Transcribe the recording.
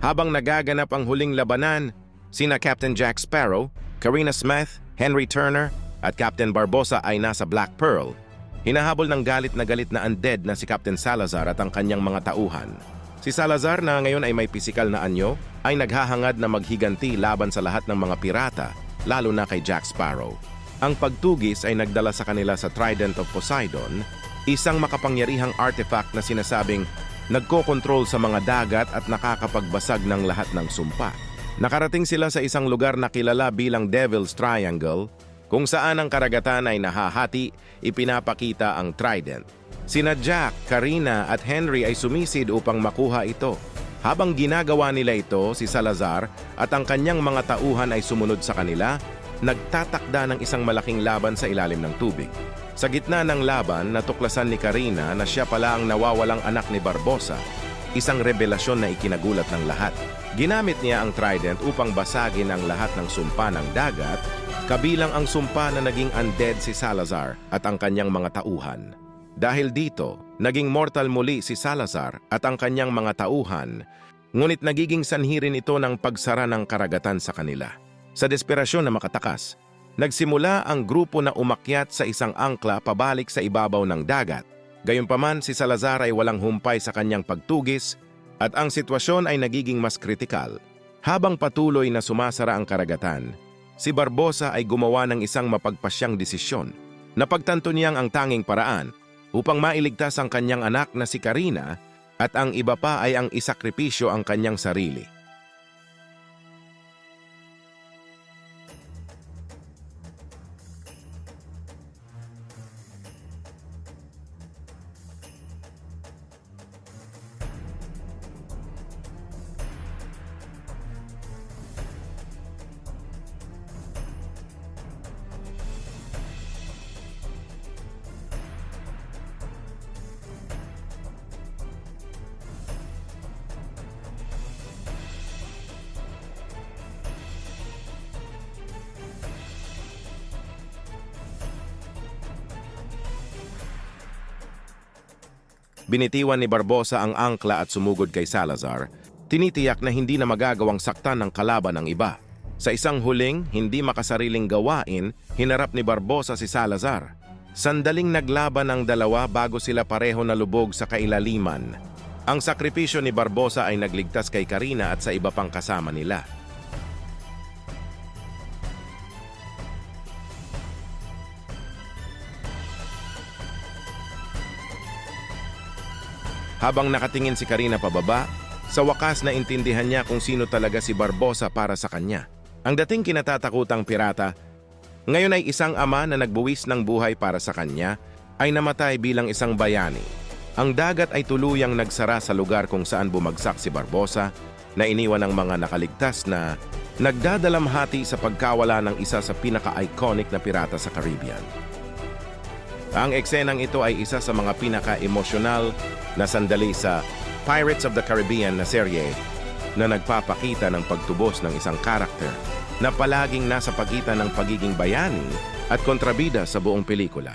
Habang nagaganap ang huling labanan, sina Captain Jack Sparrow, Karina Smith, Henry Turner at Captain Barbosa ay nasa Black Pearl. Hinahabol ng galit na undead na si Captain Salazar at ang kanyang mga tauhan. Si Salazar na ngayon ay may pisikal na anyo ay naghahangad na maghiganti laban sa lahat ng mga pirata, lalo na kay Jack Sparrow. Ang pagtugis ay nagdala sa kanila sa Trident of Poseidon, isang makapangyarihang artifact na sinasabing nagkokontrol sa mga dagat at nakakapagbasag ng lahat ng sumpa. Nakarating sila sa isang lugar na kilala bilang Devil's Triangle, kung saan ang karagatan ay nahahati, ipinapakita ang Trident. Sina Jack, Karina at Henry ay sumisid upang makuha ito. Habang ginagawa nila ito, si Salazar at ang kanyang mga tauhan ay sumunod sa kanila, nagtatakda ng isang malaking laban sa ilalim ng tubig. Sa gitna ng laban, natuklasan ni Karina na siya pala ang nawawalang anak ni Barbosa, isang revelasyon na ikinagulat ng lahat. Ginamit niya ang Trident upang basagin ang lahat ng sumpa ng dagat, kabilang ang sumpa na naging undead si Salazar at ang kanyang mga tauhan. Dahil dito, naging mortal muli si Salazar at ang kanyang mga tauhan, ngunit nagiging sanhi rin ito ng pagsara ng karagatan sa kanila. Sa desperasyon na makatakas, nagsimula ang grupo na umakyat sa isang angkla pabalik sa ibabaw ng dagat. Gayunpaman, si Salazar ay walang humpay sa kanyang pagtugis at ang sitwasyon ay nagiging mas kritikal. Habang patuloy na sumasara ang karagatan, si Barbosa ay gumawa ng isang mapagpasyang desisyon. Napagtanto niyang ang tanging paraan upang mailigtas ang kanyang anak na si Karina at ang iba pa ay ang isakripisyo ang kanyang sarili. Binitiwan ni Barbosa ang angkla at sumugod kay Salazar, tinitiyak na hindi na magagawang saktan ng kalaban ang iba. Sa isang huling, hindi makasariling gawain, hinarap ni Barbosa si Salazar. Sandaling naglaban ang dalawa bago sila pareho nalubog sa kailaliman. Ang sakripisyo ni Barbosa ay nagligtas kay Karina at sa iba pang kasama nila. Habang nakatingin si Karina pababa, sa wakas na intindihan niya kung sino talaga si Barbosa para sa kanya. Ang dating kinatatakutang pirata, ngayon ay isang ama na nagbuwis ng buhay para sa kanya, ay namatay bilang isang bayani. Ang dagat ay tuluyang nagsara sa lugar kung saan bumagsak si Barbosa, na iniwan ng mga nakaligtas na nagdadalamhati sa pagkawala ng isa sa pinaka-iconic na pirata sa Caribbean. Ang eksenang ito ay isa sa mga pinaka-emosyonal na sandali sa Pirates of the Caribbean na serye na nagpapakita ng pagtubos ng isang karakter na palaging nasa pagitan ng pagiging bayani at kontrabida sa buong pelikula.